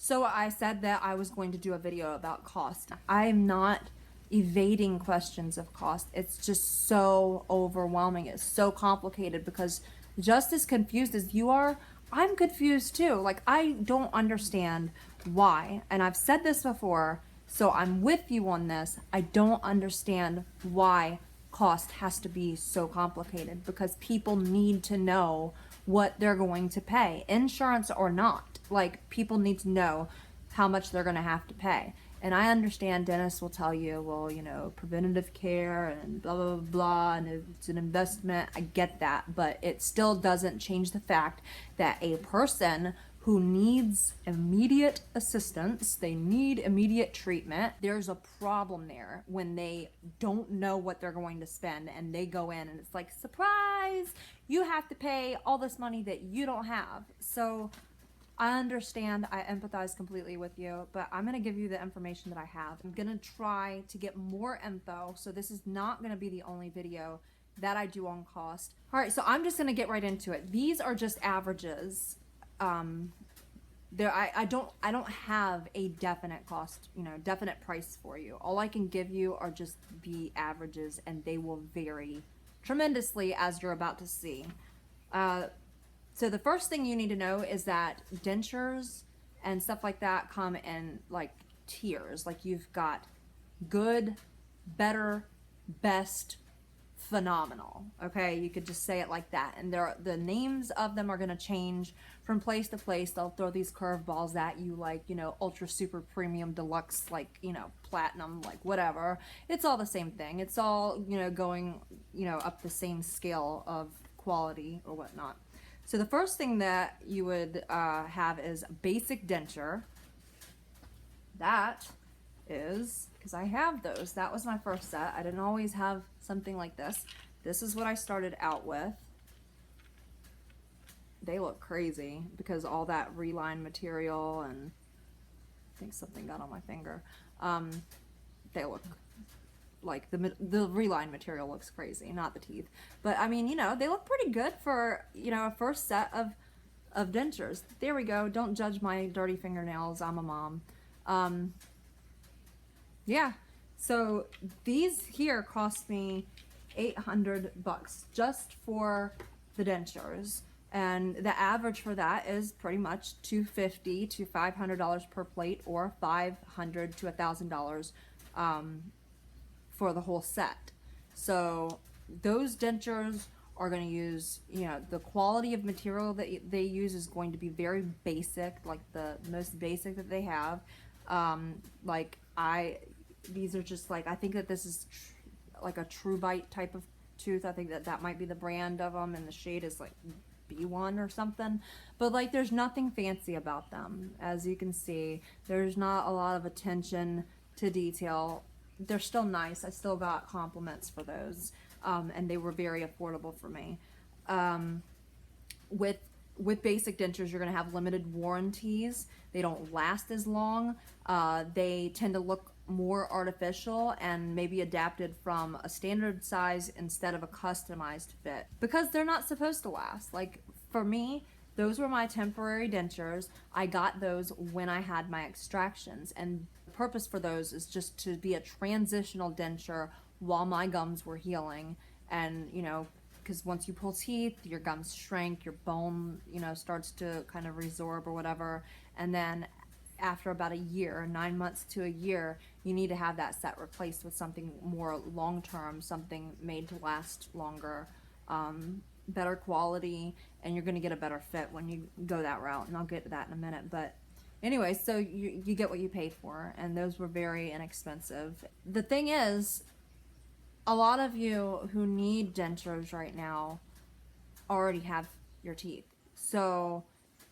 So I said that I was going to do a video about cost. I'm not evading questions of cost. It's just so overwhelming. It's so complicated because just as confused as you are, I'm confused too. Like, I don't understand why. And I've said this before, so I'm with you on this. I don't understand why cost has to be so complicated because people need to know what they're going to pay, insurance or not. Like, people need to know how much they're going to have to pay. And I understand dentists will tell you, well, you know, preventative care and blah, blah, blah, blah, and it's an investment. I get that, but it still doesn't change the fact that a person who needs immediate assistance, they need immediate treatment, there's a problem there when they don't know what they're going to spend and they go in and it's like, surprise, you have to pay all this money that you don't have. So I understand, I empathize completely with you, but I'm gonna give you the information that I have. I'm gonna try to get more info, so this is not gonna be the only video that I do on cost. All right, so I'm just gonna get right into it. These are just averages. I don't have a definite cost, you know, definite price for you. All I can give you are just the averages, and they will vary tremendously, as you're about to see. So the first thing you need to know is that dentures and stuff like that come in like tiers. Like, you've got good, better, best, phenomenal. Okay, you could just say it like that. And the names of them are going to change from place to place. They'll throw these curveballs at you, like, you know, ultra super premium deluxe, like, you know, platinum, like whatever. It's all the same thing. It's all, you know, going, you know, up the same scale of quality or whatnot. So the first thing that you would have is basic denture. That is, because I have those, that was my first set. I didn't always have something like this. This is what I started out with. They look crazy because all that reline material, and I think something got on my finger. They look like the reline material looks crazy, not the teeth. But I mean, you know, they look pretty good for, you know, a first set of dentures. There we go. Don't judge my dirty fingernails. I'm a mom. Yeah. So these here cost me $800 just for the dentures. And the average for that is pretty much $250 to $500 per plate, or $500 to $1,000 for the whole set. So those dentures are going to use, you know, the quality of material that they use is going to be very basic, like the most basic that they have. These are just like, I think that this is like a True Bite type of tooth. I think that might be the brand of them, and the shade is like B1 or something. But like, there's nothing fancy about them. As you can see, there's not a lot of attention to detail. They're still nice. I still got compliments for those, and they were very affordable for me. With basic dentures, you're going to have limited warranties. They don't last as long. They tend to look more artificial and maybe adapted from a standard size instead of a customized fit, because they're not supposed to last. Like, for me, those were my temporary dentures. I got those when I had my extractions, and the purpose for those is just to be a transitional denture while my gums were healing. And, you know, because once you pull teeth, your gums shrink, your bone, you know, starts to kind of resorb or whatever. And then after about a year, 9 months to a year, you need to have that set replaced with something more long-term, something made to last longer, better quality, and you're going to get a better fit when you go that route. And I'll get to that in a minute. But anyway, so you get what you pay for, and those were very inexpensive. The thing is, a lot of you who need dentures right now already have your teeth. So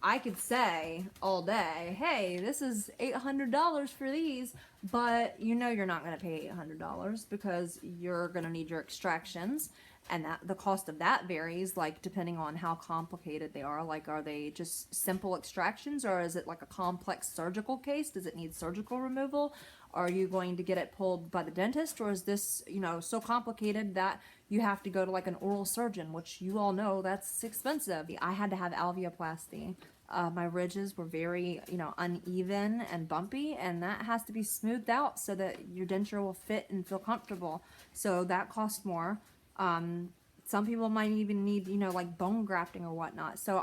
I could say all day, hey, this is $800 for these, but you know you're not going to pay $800 because you're going to need your extractions, and that the cost of that varies, like, depending on how complicated they are. Like, are they just simple extractions, or is it like a complex surgical case? Does it need surgical removal? Are you going to get it pulled by the dentist, or is this, you know, so complicated that you have to go to like an oral surgeon, which you all know that's expensive. I had to have alveoplasty. My ridges were very, uneven and bumpy, and that has to be smoothed out so that your denture will fit and feel comfortable. So that costs more. Some people might even need, like bone grafting or whatnot. So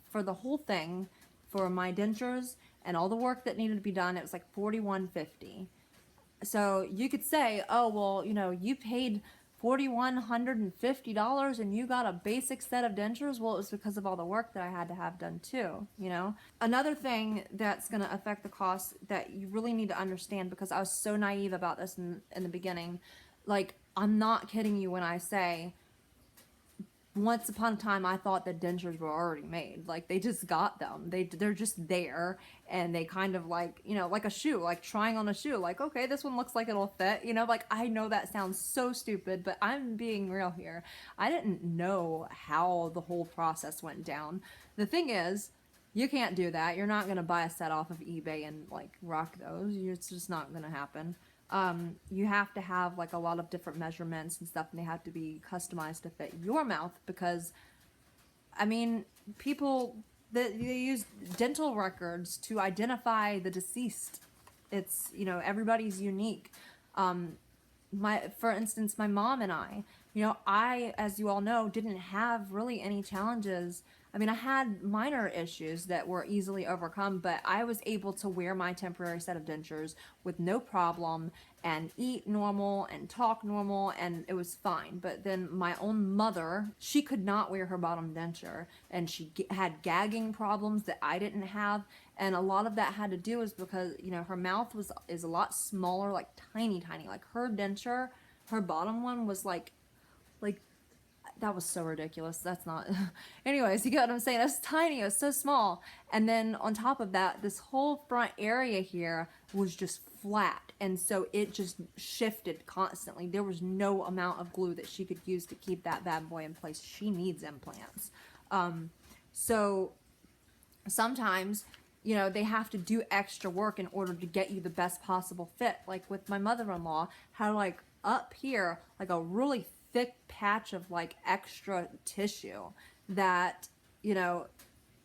for the whole thing, for my dentures and all the work that needed to be done, it was like $41.50. So you could say, oh, well, you paid $4,150 and you got a basic set of dentures. Well, it was because of all the work that I had to have done too. Another thing that's going to affect the cost that you really need to understand, because I was so naive about this in the beginning, like, I'm not kidding you when I say once upon a time I thought that dentures were already made. Like, they just got them. They're just there, and they kind of like, like a shoe, like trying on a shoe. Like, okay, this one looks like it'll fit. Like, I know that sounds so stupid, but I'm being real here. I didn't know how the whole process went down. The thing is, you can't do that. You're not going to buy a set off of eBay and like rock those. It's just not going to happen. You have to have like a lot of different measurements and stuff, and they have to be customized to fit your mouth, because people they use dental records to identify the deceased. It's, everybody's unique. For instance, my mom and I, as you all know, didn't have really any challenges. I had minor issues that were easily overcome, but I was able to wear my temporary set of dentures with no problem and eat normal and talk normal, and it was fine. But then my own mother, she could not wear her bottom denture, and she had gagging problems that I didn't have, and a lot of that had to do is because, her mouth is a lot smaller, like tiny, like her denture, her bottom one was like that was so ridiculous. That's not. Anyways, you get what I'm saying? It was tiny. It was so small. And then on top of that, this whole front area here was just flat. And so it just shifted constantly. There was no amount of glue that she could use to keep that bad boy in place. She needs implants. So sometimes, they have to do extra work in order to get you the best possible fit. Like with my mother-in-law, how like up here, like a really thick patch of like extra tissue that, it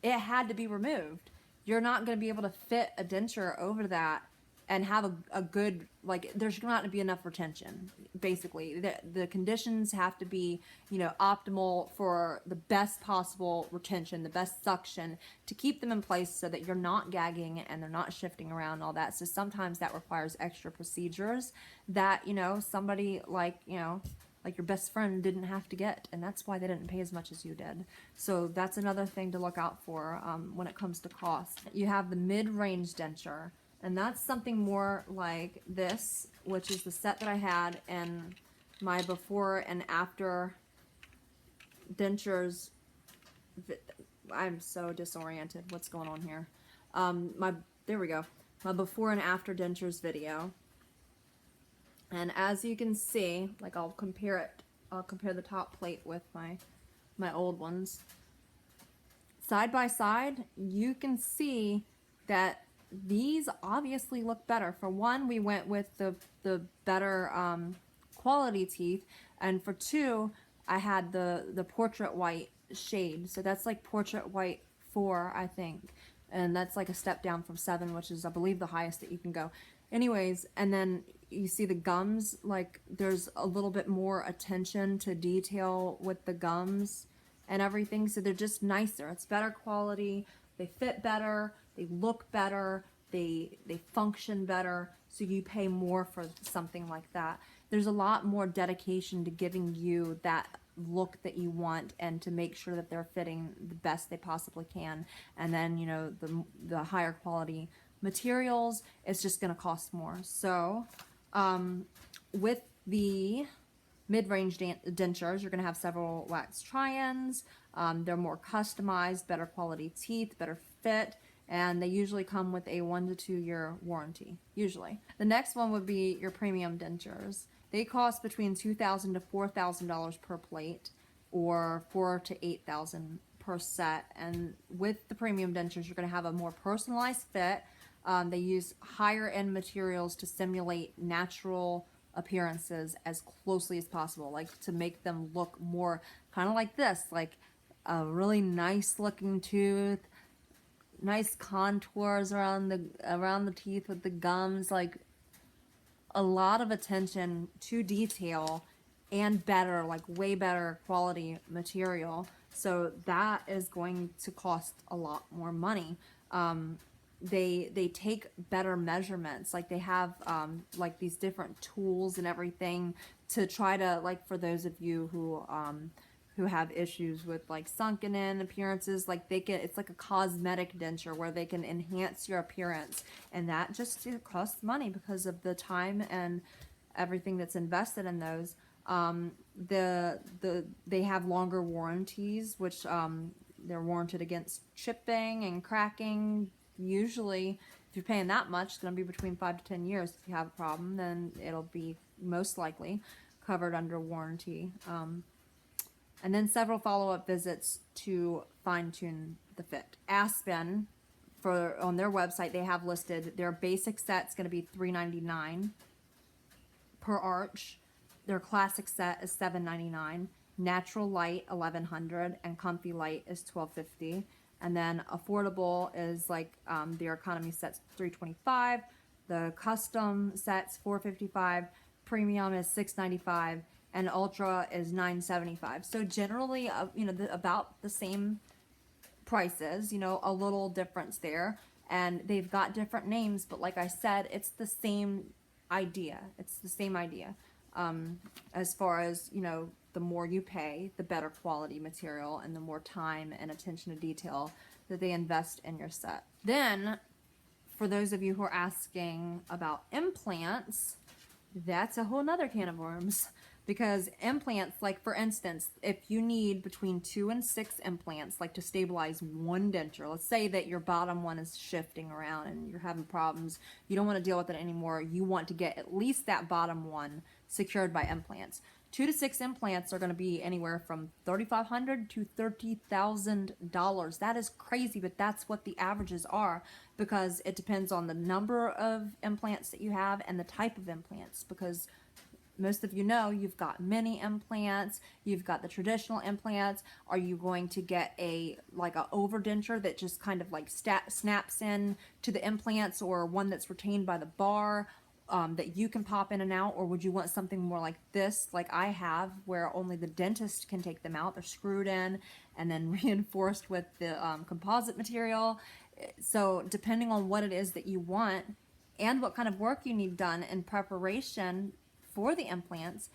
had to be removed. You're not going to be able to fit a denture over that and have a good, like, there's not to be enough retention. Basically, the conditions have to be, optimal for the best possible retention, the best suction to keep them in place so that you're not gagging and they're not shifting around and all that. So sometimes that requires extra procedures that, somebody like your best friend didn't have to get, and that's why they didn't pay as much as you did. So that's another thing to look out for when it comes to cost. You have the mid-range denture, and that's something more like this, which is the set that I had, and my before and after dentures. I'm so disoriented. What's going on here? There we go. My before and after dentures video. And as you can see, like I'll compare the top plate with my old ones. Side by side, you can see that these obviously look better. For one, we went with the better quality teeth, and for two, I had the portrait white shade. So that's like portrait white 4, I think. And that's like a step down from 7, which is, I believe, the highest that you can go. Anyways, and then you see the gums, like there's a little bit more attention to detail with the gums and everything. So they're just nicer. It's better quality. They fit better. They look better. They function better. So you pay more for something like that. There's a lot more dedication to giving you that look that you want and to make sure that they're fitting the best they possibly can. And then, the higher quality materials, it's just going to cost more. So with the mid-range dentures, you're going to have several wax try-ins. They're more customized, better quality teeth, better fit, and they usually come with a 1 to 2 year warranty, usually. The next one would be your premium dentures. They cost between $2,000 to $4,000 per plate, or $4,000 to $8,000 per set. And with the premium dentures, you're going to have a more personalized fit. They use higher end materials to simulate natural appearances as closely as possible, like to make them look more kind of like this, like a really nice looking tooth, nice contours around the teeth with the gums, like a lot of attention to detail and better, like way better quality material. So that is going to cost a lot more money. They take better measurements, like they have like these different tools and everything to try to, like, for those of you who have issues with like sunken in appearances, like they can, it's like a cosmetic denture where they can enhance your appearance, and that just costs money because of the time and everything that's invested in those. They have longer warranties, which they're warranted against chipping and cracking. Usually, if you're paying that much, it's going to be between 5 to 10 years. If you have a problem, then it'll be most likely covered under warranty. And then several follow-up visits to fine-tune the fit. Aspen, on their website, they have listed their basic set's going to be $399 per arch. Their classic set is $799. Natural light $1,100, and comfy light is $1,250. And then affordable is like their economy set's $325. The custom set's $455. Premium is $695. And ultra is $975. So generally, about the same prices. A little difference there, and they've got different names. But like I said, it's the same idea. It's the same idea. As far as the more you pay, the better quality material, and the more time and attention to detail that they invest in your set. Then, for those of you who are asking about implants, that's a whole nother can of worms. Because implants, like for instance, if you need between 2 and 6 implants, like to stabilize one denture, let's say that your bottom one is shifting around and you're having problems, you don't want to deal with it anymore, you want to get at least that bottom one secured by implants. 2 to 6 implants are going to be anywhere from $3,500 to $30,000. That is crazy, but that's what the averages are, because it depends on the number of implants that you have and the type of implants. Because most of you've got mini implants, you've got the traditional implants. Are you going to get a overdenture that just kind of like snaps in to the implants, or one that's retained by the bar that you can pop in and out? Or would you want something more like this, like I have, where only the dentist can take them out? They're screwed in and then reinforced with the composite material. So depending on what it is that you want and what kind of work you need done in preparation for the implants,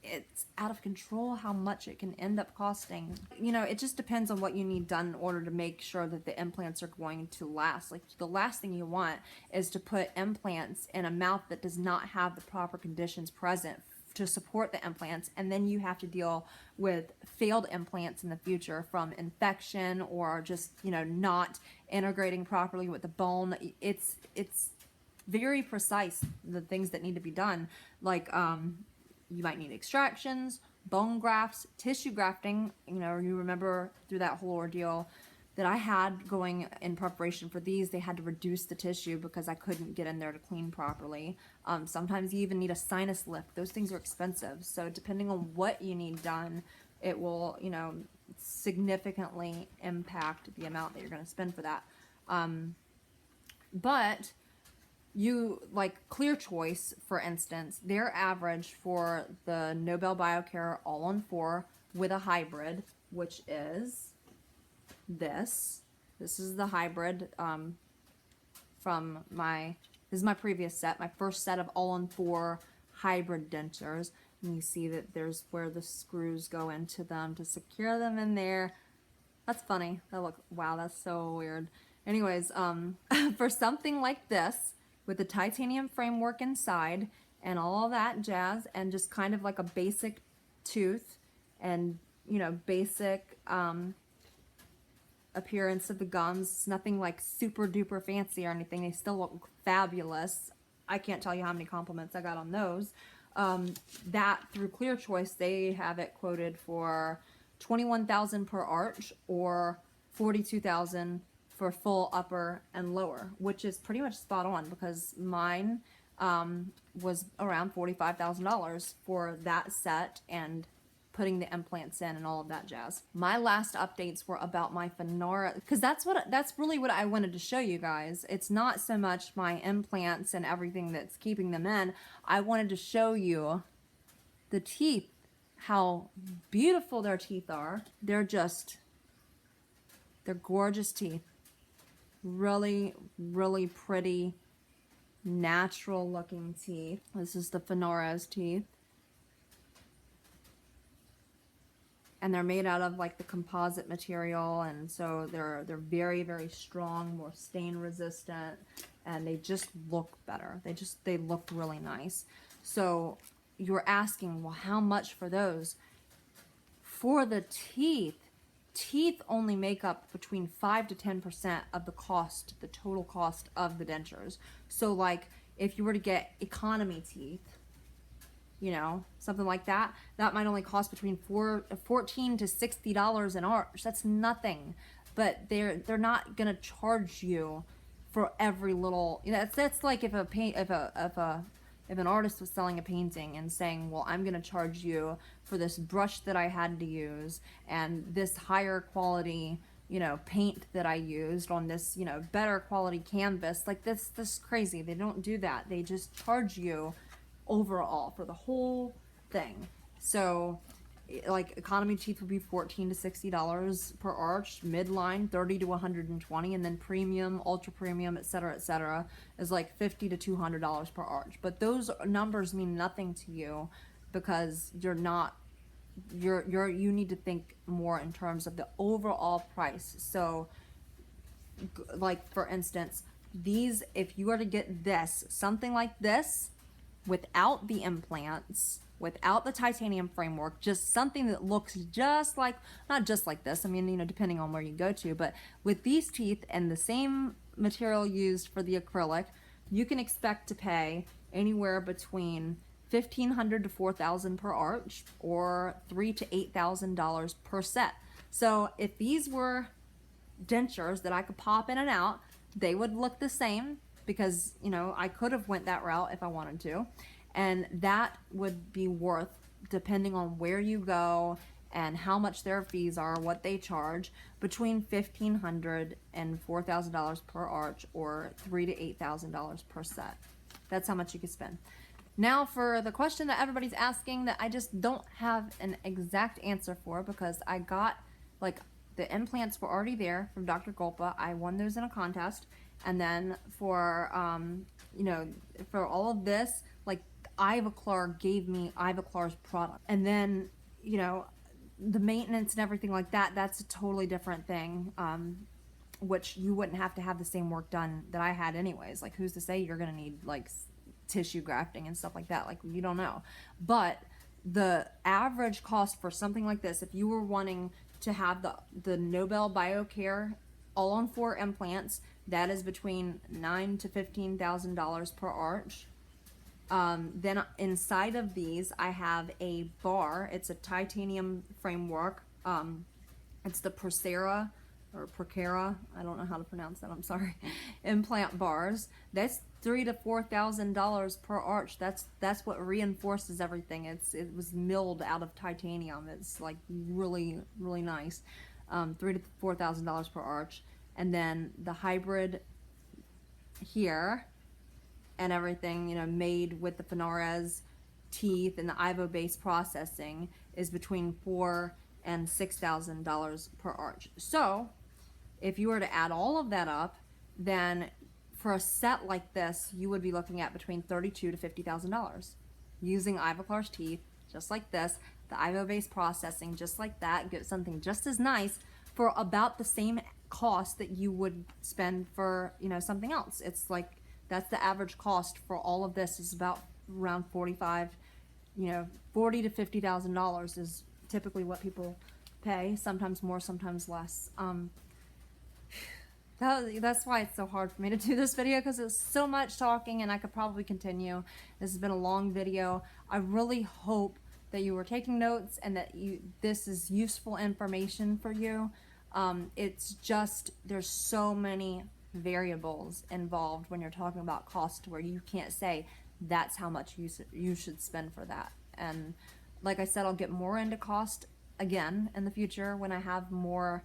it's out of control how much it can end up costing. It just depends on what you need done in order to make sure that the implants are going to last. Like, the last thing you want is to put implants in a mouth that does not have the proper conditions present to support the implants, and then you have to deal with failed implants in the future from infection or just not integrating properly with the bone. It's very precise, the things that need to be done. Like you might need extractions, bone grafts, tissue grafting. You remember through that whole ordeal that I had going in preparation for these, they had to reduce the tissue because I couldn't get in there to clean properly. Sometimes you even need a sinus lift. Those things are expensive. So depending on what you need done, it will significantly impact the amount that you're going to spend for that. But you, like Clear Choice, for instance, their average for the Nobel Biocare All-on-4 with a hybrid, which is this. This is the hybrid from this is my previous set, my first set of All-on-4 hybrid dentures. And you see that there's where the screws go into them to secure them in there. That's funny. Wow, that's so weird. Anyways, for something like this, with the titanium framework inside and all that jazz, and just kind of like a basic tooth and basic appearance of the gums. It's nothing like super duper fancy or anything. They still look fabulous. I can't tell you how many compliments I got on those. That through Clear Choice, they have it quoted for $21,000 per arch, or $42,000 for full upper and lower, which is pretty much spot on, because mine was around $45,000 for that set and putting the implants in and all of that jazz. My last updates were about my Finora, because that's really what I wanted to show you guys. It's not so much my implants and everything that's keeping them in. I wanted to show you the teeth, how beautiful their teeth are. They're gorgeous teeth. Really, really pretty, natural looking teeth. This is the Finora's teeth. And they're made out of like the composite material, and so they're very, very strong, more stain resistant, and they just look better. They look really nice. So you're asking, well, how much for those? For the teeth only make up between 5 to 10% of the cost, the total cost of the dentures. So like if you were to get economy teeth, you know, something like that, that might only cost between $14 to $60 an arch. That's nothing. But they're not gonna charge you for every little, you know, that's like if an artist was selling a painting and saying, well, I'm gonna charge you for this brush that I had to use and this higher quality, you know, paint that I used on this, you know, better quality canvas. Like this crazy. They don't do that. They just charge you overall for the whole thing. So like economy teeth would be $14 to $60 per arch, midline $30 to $120, and then premium, ultra premium, etc., is like $50 to $200 per arch. But those numbers mean nothing to you because you need to think more in terms of the overall price. So like for instance, these, if you were to get this, something like this, without the implants, without the titanium framework, just something that looks just like, not just like this, I mean, you know, depending on where you go to, but with these teeth and the same material used for the acrylic, you can expect to pay anywhere between $1,500 to $4,000 per arch, or $3,000 to $8,000 per set. So if these were dentures that I could pop in and out, they would look the same, because, you know, I could have went that route if I wanted to, and that would be worth, depending on where you go and how much their fees are, what they charge, between $1,500 and $4,000 per arch, or $3,000 to $8,000 per set. That's how much you could spend. Now for the question that everybody's asking that I just don't have an exact answer for, because I got, like, the implants were already there from Dr. Golpa. I won those in a contest. And then for, you know, for all of this, like, Ivoclar gave me Ivoclar's product. And then, you know, the maintenance and everything like that, that's a totally different thing, which you wouldn't have to have the same work done that I had anyways. Like, who's to say you're going to need, like, tissue grafting and stuff like that? Like, you don't know. But the average cost for something like this, if you were wanting to have the Nobel BioCare all-on-4 implants, that is between $9,000 to $15,000 per arch. Then inside of these, I have a bar. It's a titanium framework. It's the Procera, or Procera, I don't know how to pronounce that, I'm sorry, implant bars. That's $3,000 to $4,000 per arch. That's what reinforces everything. It was milled out of titanium. It's like really, really nice. $3,000 to $4,000 per arch. And then the hybrid here and everything, you know, made with the Finora's teeth and the Ivo-based processing, is between $4,000 and $6,000 per arch. So if you were to add all of that up, then for a set like this, you would be looking at between $32,000 to $50,000 using Ivoclar's teeth, just like this, the Ivo-based processing, just like that, get something just as nice for about the same cost that you would spend for, you know, something else. It's like, that's the average cost for all of this, is about around $45,000, you know, $40,000 to $50,000 is typically what people pay, sometimes more, sometimes less. That's why it's so hard for me to do this video, because it's so much talking, and I could probably continue. This has been a long video. I really hope that you were taking notes and that this is useful information for you. It's just, there's so many variables involved when you're talking about cost, where you can't say that's how much you should spend for that. And Like I said, I'll get more into cost again in the future when I have more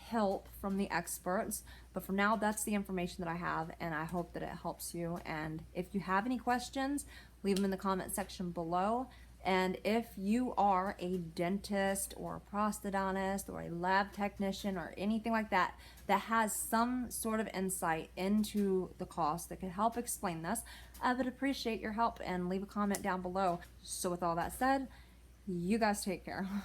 help from the experts. But for now, that's the information that I have, and I hope that it helps you. And if you have any questions, leave them in the comment section below. And if you are a dentist or a prosthodontist or a lab technician or anything like that that has some sort of insight into the cost that could help explain this, I would appreciate your help, and leave a comment down below. So with all that said, you guys take care.